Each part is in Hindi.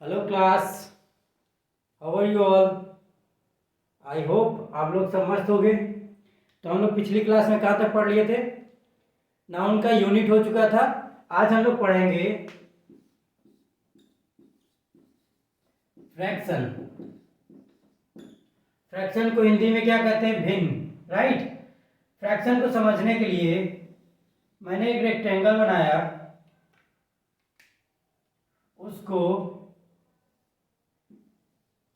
Hello class, how are you all. I hope आप लोग सब मस्त हो गए। तो हम लोग पिछली क्लास में कहाँ तक पढ़ लिए थे। नाउन का यूनिट हो चुका था। आज हम लोग पढ़ेंगे फ्रैक्शन। फ्रैक्शन को हिंदी में क्या कहते हैं? भिन्न, राइट। फ्रैक्शन को समझने के लिए मैंने एक रेक्टेंगल बनाया, उसको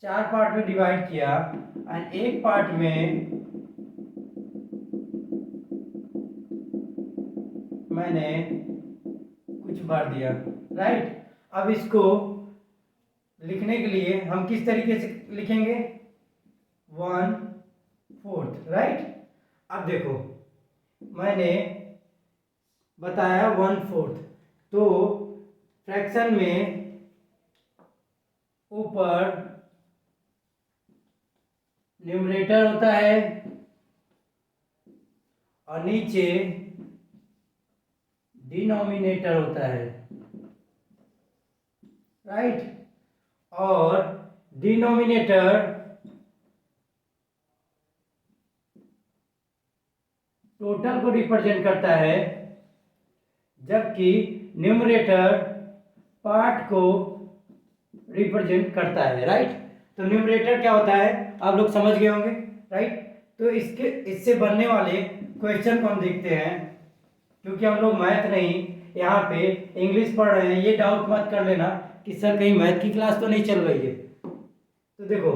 4 पार्ट में डिवाइड किया और एक पार्ट में मैंने कुछ भर दिया, राइट। अब इसको लिखने के लिए हम किस तरीके से लिखेंगे? 1/4, राइट। अब देखो, मैंने बताया 1/4, तो फ्रैक्शन में ऊपर न्यूमरेटर होता है और नीचे डिनोमिनेटर होता है, राइट। और डिनोमिनेटर टोटल को रिप्रेजेंट करता है, जबकि न्यूमरेटर पार्ट को रिप्रेजेंट करता है, राइट। तो न्यूमरेटर क्या होता है आप लोग समझ गए होंगे, राइट। तो इससे बनने वाले क्वेश्चन को हम देखते हैं। क्योंकि हम लोग मैथ नहीं, यहाँ पे इंग्लिश पढ़ रहे हैं, ये डाउट मत कर लेना कि सर कहीं मैथ की क्लास तो नहीं चल रही है। तो देखो,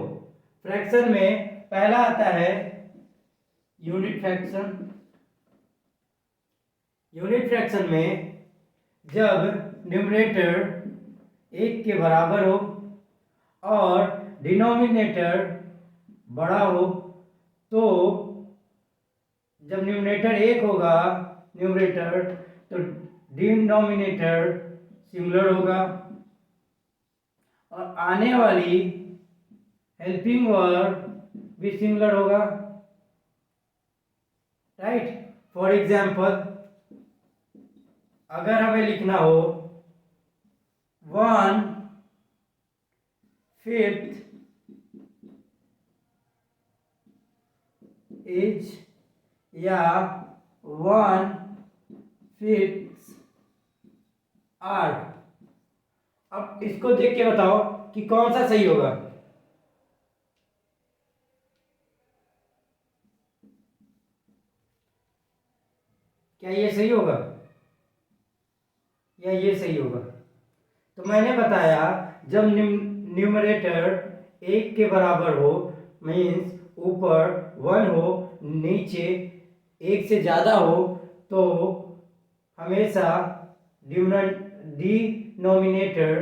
फ्रैक्शन में पहला आता है यूनिट फ्रैक्शन। यूनिट फ्रैक्शन में जब न्यूमरेटर 1 के बराबर हो और डिनोमिनेटर बड़ा हो, तो जब न्यूमरेटर 1 होगा न्यूमरेटर, तो डिनोमिनेटर सिमिलर होगा और आने वाली हेल्पिंग वर्ब भी सिमिलर होगा, राइट। फॉर एग्जाम्पल, अगर हमें लिखना हो 1/5 इज या 1/5 आर। अब इसको देख के बताओ कि कौन सा सही होगा। क्या ये सही होगा या ये सही होगा? तो मैंने बताया, जब न्यूमरेटर 1 के बराबर हो, मीन्स ऊपर 1 हो, नीचे 1 से ज़्यादा हो, तो हमेशा डिनोमिनेटर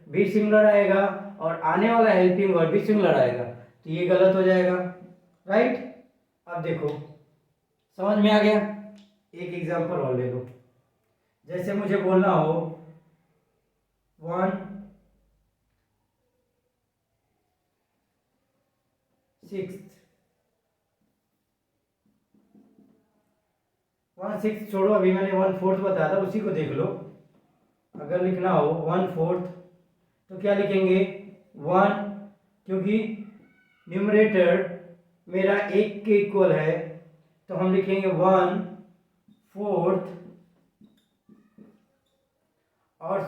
भी सिमिलर आएगा और आने वाला हेल्पिंग वर्ब भी सिमिलर आएगा। तो ये गलत हो जाएगा, राइट। अब देखो, समझ में आ गया? एक एग्जांपल और ले लो। जैसे मुझे बोलना हो 1/6 छोड़ो, अभी मैंने 1/4 बताया था, उसी को देख लो। अगर लिखना हो 1/4, तो क्या लिखेंगे? 1, क्योंकि न्यूमरेटर मेरा 1 के इक्वल है, तो हम लिखेंगे 1/4 और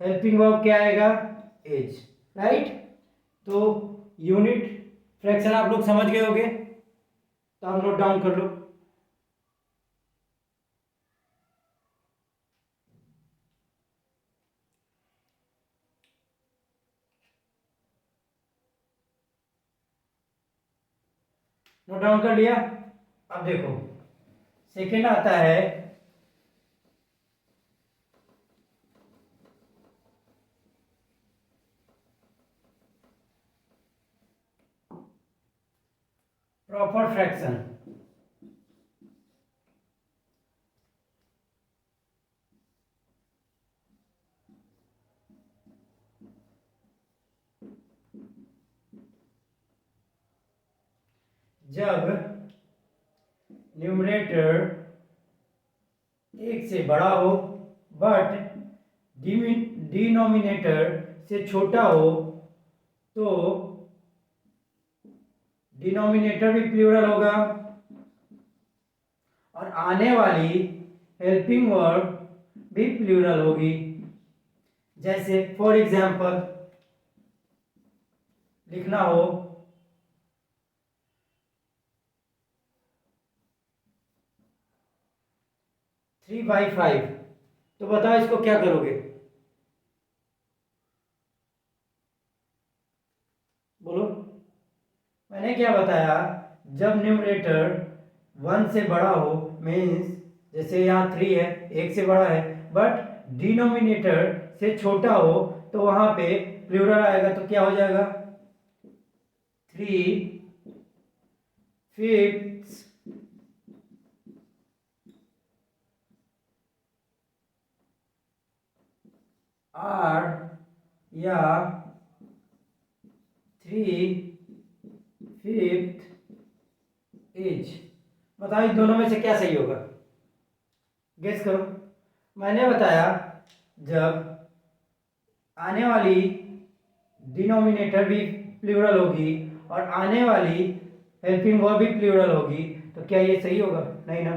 हेल्पिंग वर्ब क्या आएगा? As, right. तो यूनिट फ्रैक्शन आप लोग समझ गए होंगे, तो आप नोट डाउन कर लो। नोट डाउन कर लिया? अब देखो, सेकेंड आता है प्रॉपर फ्रैक्शन। जब न्यूमरेटर 1 से बड़ा हो बट डिनोमिनेटर से छोटा हो, तो डिनोमिनेटर भी प्लूरल होगा और आने वाली हेल्पिंग वर्ब भी प्लूरल होगी। जैसे फॉर एग्जाम्पल लिखना हो 3/5, तो बताओ इसको क्या करोगे? बोलो। मैंने क्या बताया, जब न्यूमरेटर 1 से बड़ा हो, मीन्स जैसे यहाँ 3 है, 1 से बड़ा है, बट डिनोमिनेटर से छोटा हो, तो वहां पे प्लूरल आएगा, तो क्या हो जाएगा? 3/5 आर या 3/5 इज। बताओ इन दोनों में से क्या सही होगा? गेस करो। मैंने बताया जब आने वाली डिनोमिनेटर भी प्लूरल होगी और आने वाली हेल्पिंग वर्ब भी प्लूरल होगी, तो क्या ये सही होगा? नहीं ना।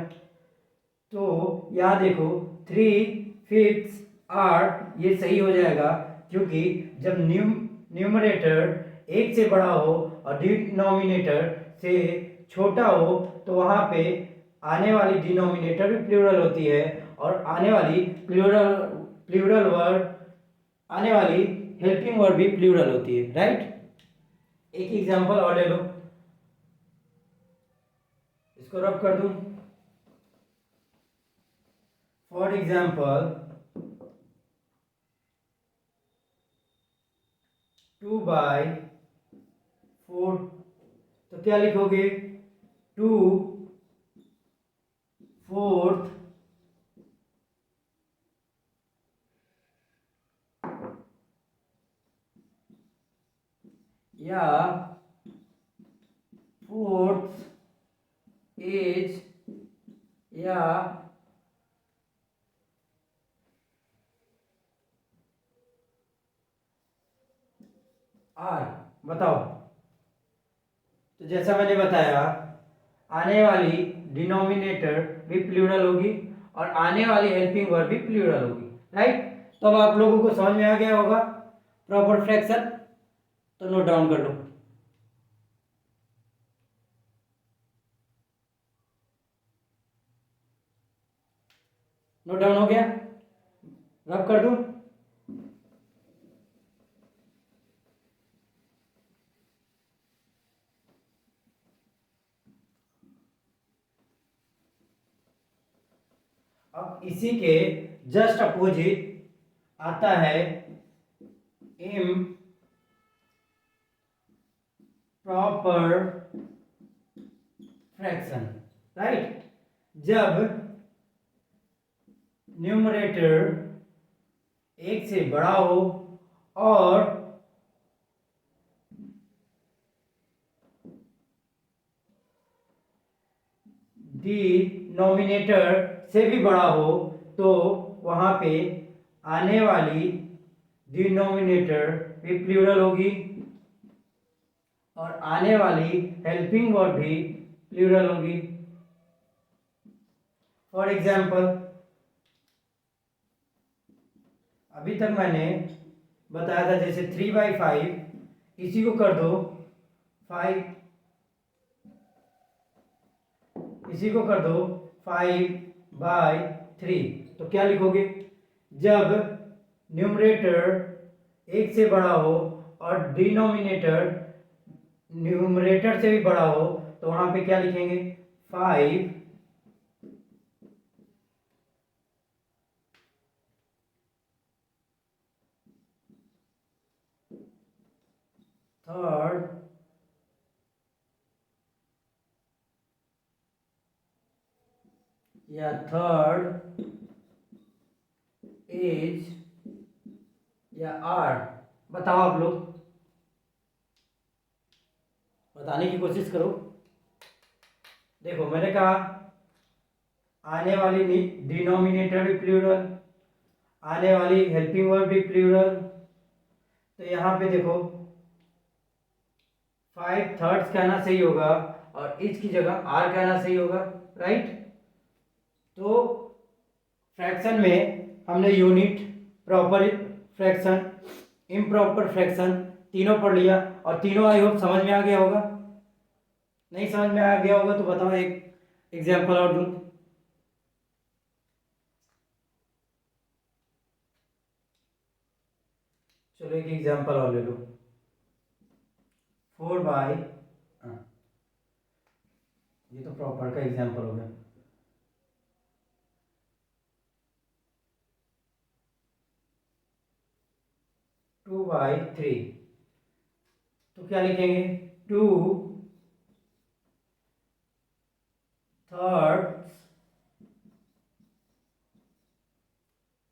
तो यहाँ देखो 3/5 आर, ये सही हो जाएगा, क्योंकि जब न्यूमरेटर 1 से बड़ा हो और डिनोमिनेटर से छोटा हो, तो वहाँ पे आने वाली डिनोमिनेटर भी प्लूरल होती है और आने वाली प्लूरल प्लूरल वर्ड आने वाली हेल्पिंग वर्ड भी प्लूरल होती है, राइट। एक एग्जांपल और ले लो, इसको रब कर दूं। फॉर एग्जांपल 2/4, तो क्या लिखोगे? 2/4 या 4th एज या आर। बताओ। तो जैसा मैंने बताया, आने वाली डिनोमिनेटर भी प्लूरल होगी और आने वाली हेल्पिंग वर्ब भी प्लूरल होगी, राइट। तो अब आप लोगों को समझ में आ गया होगा प्रॉपर फ्रैक्शन, तो नोट डाउन कर लो। नोट डाउन हो गया? रब कर दूं? अब इसी के जस्ट अपोजिट आता है इम प्रॉपर फ्रैक्शन, राइट। जब न्यूमरेटर 1 से बड़ा हो और डिनोमिनेटर से भी बड़ा हो, तो वहां पे आने वाली डिनोमिनेटर भी प्लूरल होगी और आने वाली हेल्पिंग वर्ब भी प्लूरल होगी। फॉर एग्जाम्पल, अभी तक मैंने बताया था, जैसे 3/5, इसी को कर दो 5, इसी को कर दो 5/3, तो क्या लिखोगे? जब न्यूमरेटर 1 से बड़ा हो और डिनोमिनेटर न्यूमरेटर से भी बड़ा हो, तो वहां पे क्या लिखेंगे? 5 थर्ड या थर्ड एज या आर। बताओ आप लोग, बताने की कोशिश करो। देखो मैंने कहा आने वाली डिनोमिनेटर भी प्लूरल, आने वाली हेल्पिंग वर्ब भी प्लूरल। तो यहाँ पे देखो 5 थर्ड्स कहना सही होगा और इच की जगह आर कहना सही होगा, राइट। तो फ्रैक्शन में हमने unit, proper fraction, improper fraction तीनों पढ़ लिया और तीनों आई होप समझ में आ गया होगा। नहीं समझ में आ गया होगा तो बताओ, एक एग्जांपल और दूं। चलो एक एग्जांपल और ले लो। 4 बाई, ये तो प्रॉपर का एग्जांपल हो गया। 2/3, तो क्या लिखेंगे? 2 थर्ड्स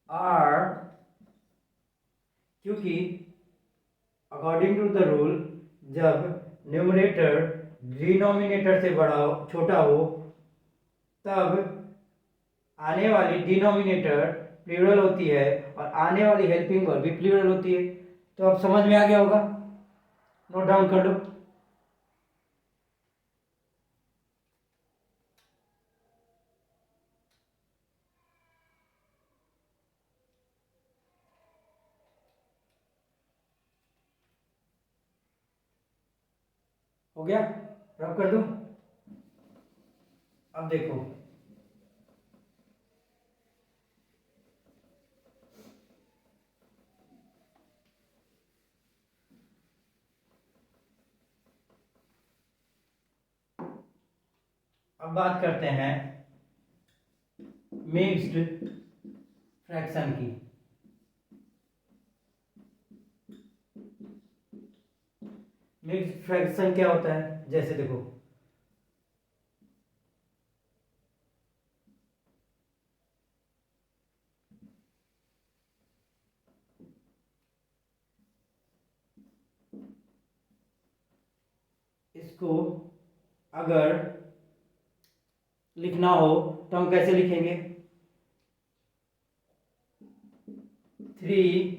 आर, क्योंकि अकॉर्डिंग टू द रूल जब न्यूमरेटर डिनोमिनेटर से बड़ा हो, छोटा हो, तब आने वाली डिनोमिनेटर प्लूरल होती है और आने वाली हेल्पिंग वर्ब भी प्लूरल होती है। तो अब समझ में आ गया होगा, नोट डाउन कर लो। हो गया, रब कर दूं। अब देखो, अब बात करते हैं मिक्स्ड फ्रैक्शन की। मिक्स्ड फ्रैक्शन क्या होता है? जैसे देखो, इसको अगर लिखना हो तो हम कैसे लिखेंगे? 3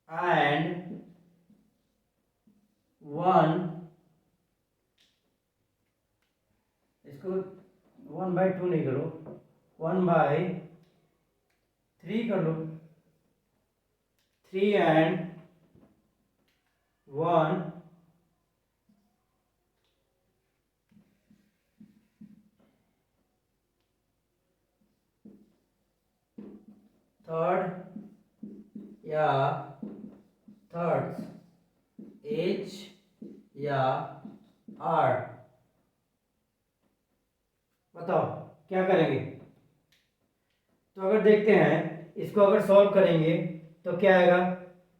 and 1, इसको 1/2 नहीं करो, 1/3 कर लो। 3 and 1 थर्ड या थर्ड्स, एच या आर। बताओ क्या करेंगे? तो अगर देखते हैं, इसको अगर सॉल्व करेंगे तो क्या आएगा?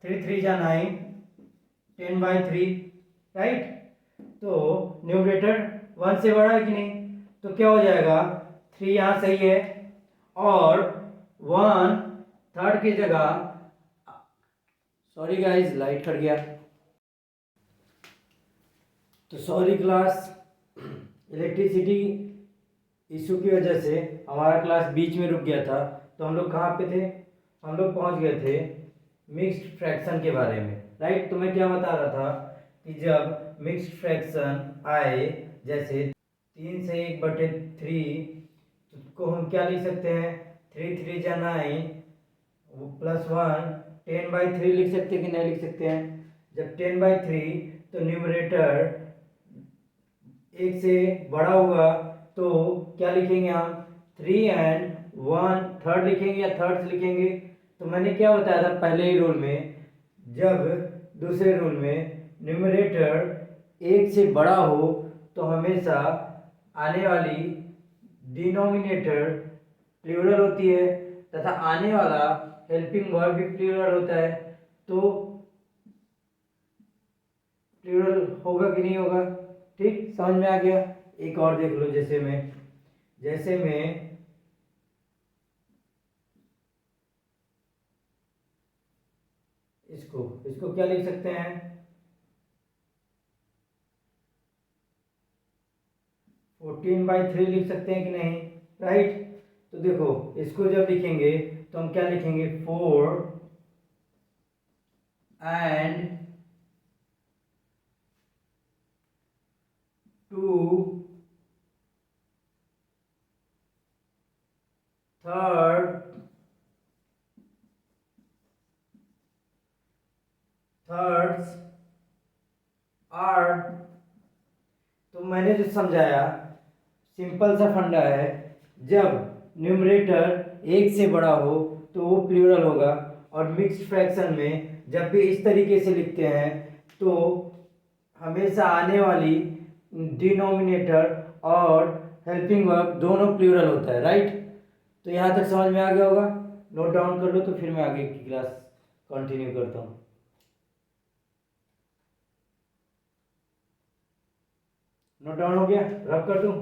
3 3 जा 9, 10/3, राइट। तो न्यूमरेटर 1 से बड़ा है कि नहीं? तो क्या हो जाएगा? 3 यहाँ सही है और 1 थर्ड की जगह, सॉरी गाइस लाइट कट गया, तो सॉरी क्लास, इलेक्ट्रिसिटी इशू की वजह से हमारा क्लास बीच में रुक गया था। तो हम लोग कहाँ पे थे? हम लोग पहुँच गए थे मिक्स्ड फ्रैक्शन के बारे में, राइट। तो मैं क्या बता रहा था कि जब मिक्स्ड फ्रैक्शन आए, जैसे 3 से 1/3, को हम क्या लिख सकते हैं? 3 3 जा 9 +1, 10/3 लिख सकते हैं कि नहीं लिख सकते हैं? जब 10/3 तो न्यूमरेटर एक से बड़ा हुआ तो क्या लिखेंगे हम? 3 and 1 थर्ड लिखेंगे या थर्ड्स लिखेंगे? तो मैंने क्या बताया था पहले ही रूल में, जब दूसरे रूल में न्यूमरेटर एक से बड़ा हो तो हमेशा आने वाली डिनोमिनेटर प्लूरल होती है तथा आने वाला हेल्पिंग वर्ब भी प्लूरल होता है। तो प्लूरल होगा कि नहीं होगा? ठीक, समझ में आ गया। एक और देख लो, जैसे में इसको इसको क्या लिख सकते हैं? 14/3 लिख सकते हैं कि नहीं, राइट। तो देखो, इसको जब लिखेंगे तो हम क्या लिखेंगे? 4 and two third thirds are। तो मैंने जो समझाया सिंपल सा फंडा है, जब न्यूमरेटर एक से बड़ा हो तो वो प्लूरल होगा, और मिक्स्ड फ्रैक्शन में जब भी इस तरीके से लिखते हैं तो हमेशा आने वाली डिनोमिनेटर और हेल्पिंग वर्ब दोनों प्लूरल होता है, राइट। तो यहाँ तक समझ में आ गया होगा, नोट डाउन कर लो तो फिर मैं आगे की क्लास कंटिन्यू करता हूँ। नोट डाउन हो गया, रब कर दूं।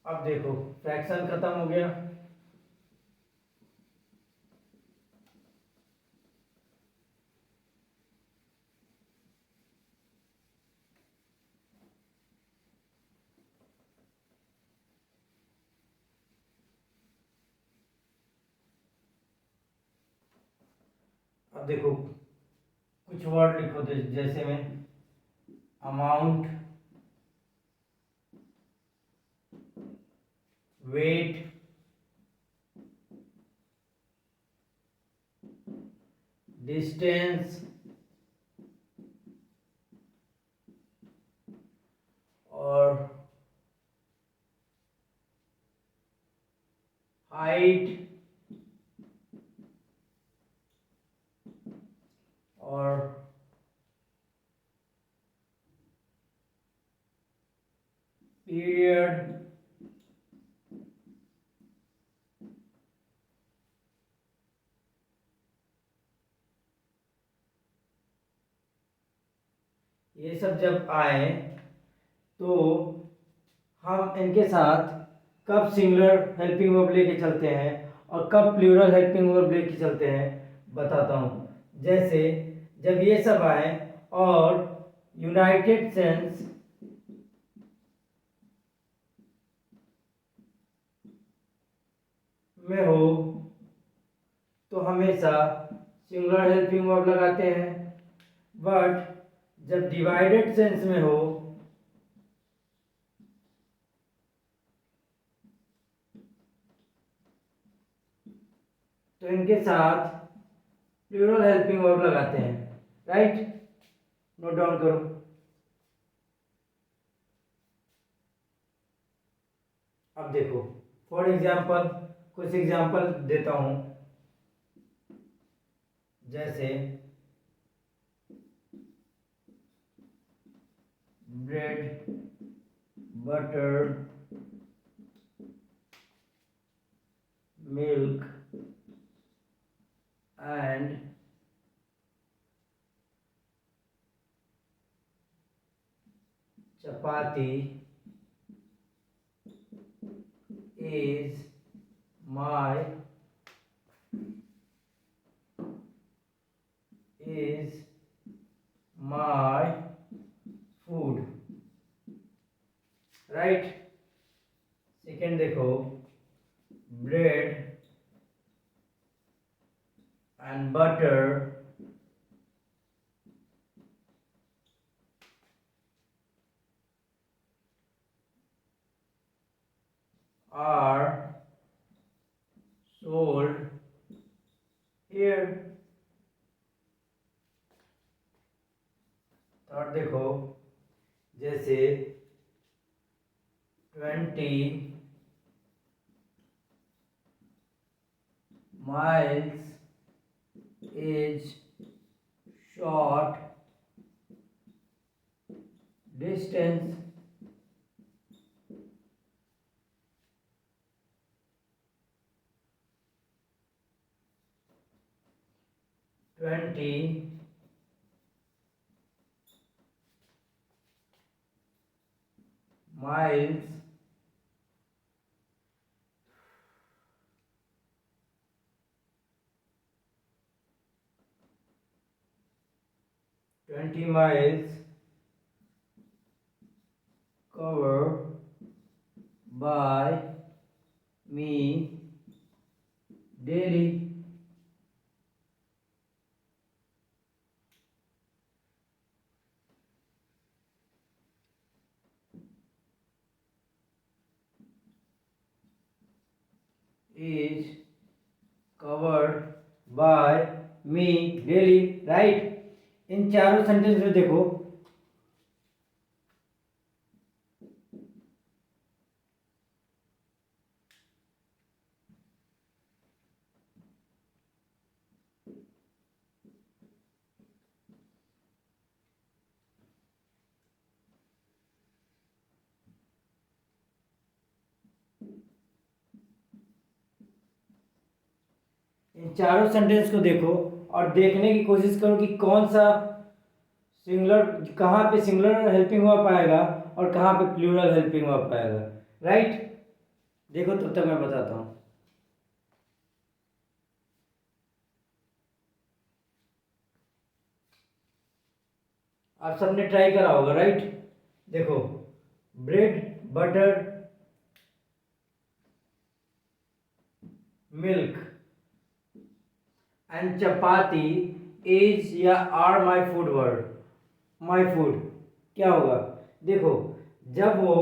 अब देखो फ्रैक्शन खत्म हो गया, अब देखो कुछ वर्ड लिखो, जैसे में अमाउंट, वेट, डिस्टेंस और हाइट और पीरियड, ये सब जब आए तो हम इनके साथ कब सिंगुलर हेल्पिंग वर्ब लेके चलते हैं और कब प्लूरल हेल्पिंग वर्ब लेके चलते हैं बताता हूँ। जैसे जब ये सब आए और यूनाइटेड सेंस में हो तो हमेशा सिंगुलर हेल्पिंग वर्ब लगाते हैं, बट जब डिवाइडेड सेंस में हो तो इनके साथ प्लूरल हेल्पिंग वर्ब लगाते हैं, राइट। नोट डाउन करो। अब देखो फॉर एग्जाम्पल कुछ एग्जाम्पल देता हूं, जैसे bread, butter, milk and chapati is my food, right. Second देखो bread and butter are sold here। Third देखो जैसे 20 miles is short distance, twenty miles 20 miles covered by me daily, is covered by me daily, right. इन चारों सेंटेंस में देखो, इन चारों सेंटेंस को देखो और देखने की कोशिश करो कि कौन सा सिंगुलर, कहाँ पे सिंगुलर हेल्पिंग वर्ब पाएगा और कहाँ पे प्लूरल हेल्पिंग वर्ब पाएगा, राइट। देखो तब तक मैं बताता हूँ। आप सबने ट्राई करा होगा, राइट। देखो, bread, butter, milk and chapati is या are my food word, my food क्या होगा। देखो, जब वो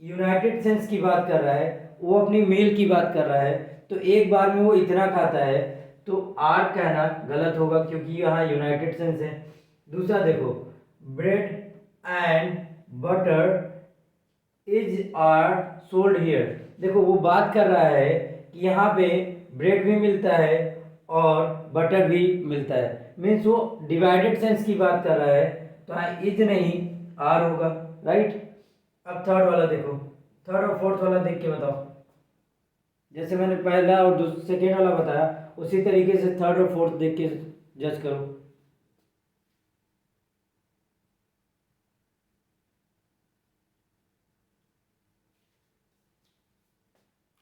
यूनाइटेड सेंस की बात कर रहा है, वो अपनी मील की बात कर रहा है, तो एक बार में वो इतना खाता है, तो आर कहना गलत होगा क्योंकि यहाँ यूनाइटेड सेंस है। दूसरा देखो, bread and butter is are sold here. देखो, वो बात कर रहा है कि यहाँ पे ब्रेड भी मिलता है और बटर भी मिलता है, मीन्स वो डिवाइडेड सेंस की बात कर रहा है, तो यहाँ इज नहीं आर होगा, राइट। अब थर्ड वाला देखो, थर्ड और फोर्थ वाला देख के बताओ। जैसे मैंने पहला और सेकेंड वाला बताया, उसी तरीके से थर्ड और फोर्थ देख के जज करो।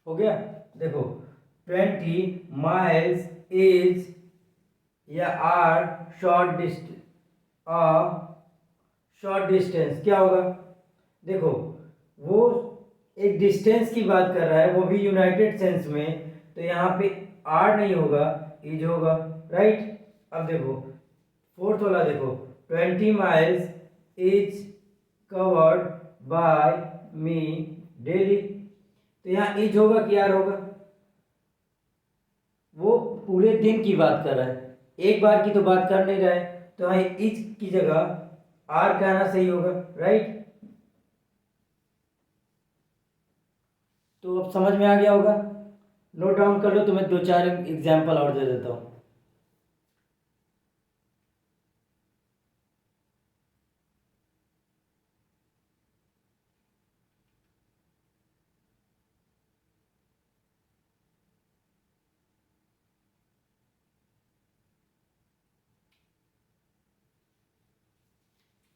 हो गया। देखो, 20 माइल्स इज या are short distance, short distance क्या होगा। देखो, वो एक डिस्टेंस की बात कर रहा है, वो भी यूनाइटेड सेंस में, तो यहाँ पे आर नहीं होगा, इज होगा, राइट। अब देखो फोर्थ वाला, देखो 20 miles is covered by me daily, तो यहाँ इज होगा कि आर होगा। वो पूरे दिन की बात कर रहा है, एक बार की तो बात कर नहीं रहा है, तो यहाँ इज की जगह आर कहना सही होगा, राइट। तो अब समझ में आ गया होगा। नोट डाउन कर लो, तो मैं दो चार एग्जाम्पल और दे देता हूँ।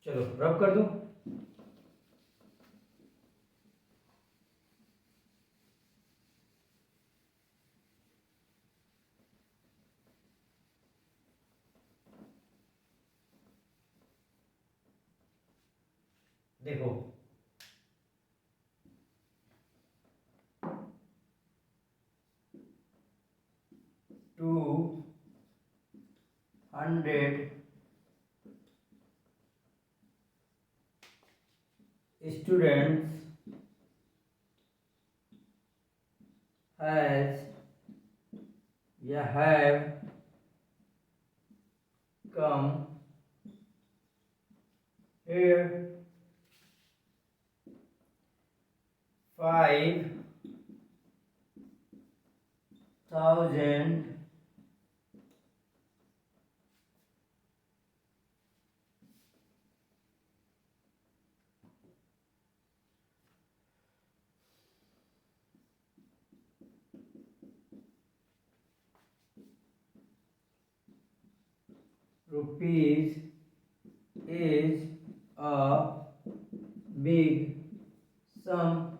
चलो रब कर दूं। देखो, 200 students has या have come here, 5,000 rupees is a big sum.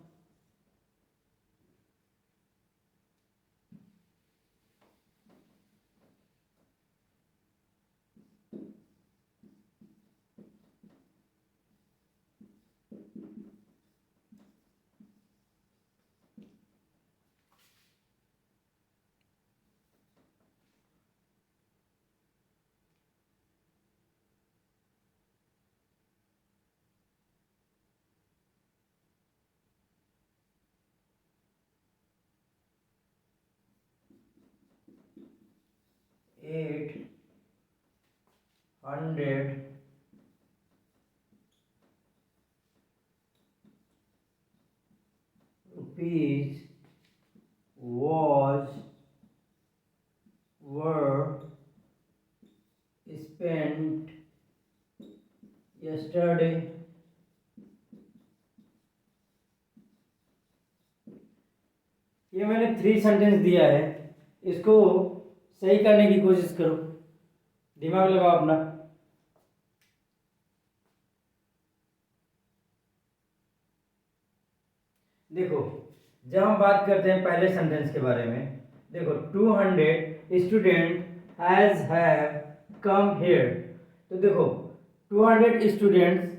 800 rupees were spent yesterday. ये मैंने 3 सेंटेंस दिया है, इसको सही करने की कोशिश करो, दिमाग लगाओ अपना। देखो, जब हम बात करते हैं पहले सेंटेंस के बारे में, देखो 200 स्टूडेंट हैव कम हियर। तो देखो 200 स्टूडेंट्स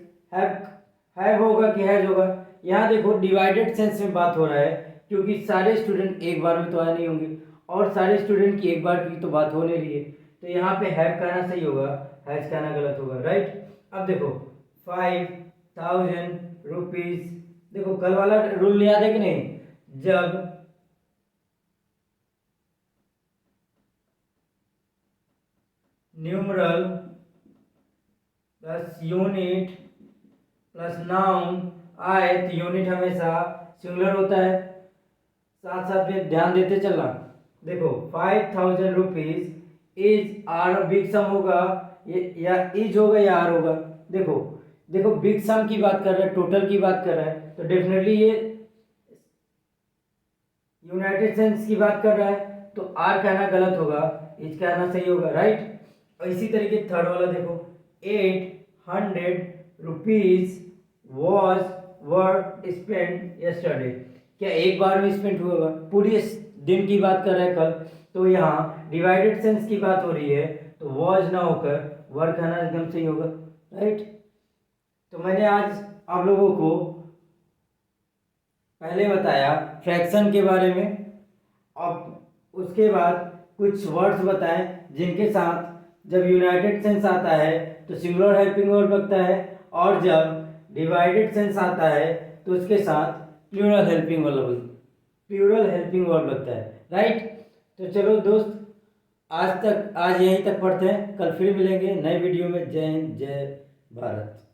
हैव होगा कि हैज होगा। यहाँ देखो डिवाइडेड सेंस में बात हो रहा है, क्योंकि सारे स्टूडेंट एक बार में तो आए नहीं होंगे, और सारे स्टूडेंट की एक बार की तो बात हो नहीं रही है, तो यहाँ पे हैव कहना सही होगा, हैज कहना गलत होगा, राइट। अब देखो 5000 रुपीज, देखो कल वाला रूल याद है कि नहीं, जब numeral plus unit plus noun आए तो यूनिट हमेशा सिंगुलर होता है। साथ साथ में ध्यान देते चलना। देखो 5000 रुपीज इज आर बिग सम होगा, या इज होगा या आर होगा। देखो देखो बिग सम की बात कर रहा है, टोटल की बात कर रहा है, तो डेफिनेटली ये यूनाइटेड सेंस की बात कर रहा है, तो आर कहना गलत होगा, इज कहना सही होगा, राइट। और इसी तरीके थर्ड वाला देखो 800 रुपीज वर स्पेंड यस्टरडे, क्या एक बार में स्पेंड हुआ होगा, पूरी दिन की बात कर रहा है कल, तो यहाँ डिवाइडेड सेंस की बात हो रही है, तो वॉज ना होकर वर कहना एकदम सही होगा, राइट। तो मैंने आज आप लोगों को पहले बताया फ्रैक्शन के बारे में, अब उसके बाद कुछ वर्ड्स बताएं जिनके साथ जब यूनाइटेड सेंस आता है तो सिंगुलर हेल्पिंग वर्ब लगता है, और जब डिवाइडेड सेंस आता है तो उसके साथ प्लूरल हेल्पिंग वर्ब लगता है, राइट। तो चलो दोस्त, आज यहीं तक पढ़ते हैं, कल फिर मिलेंगे नए वीडियो में। जय हिंद, जय भारत।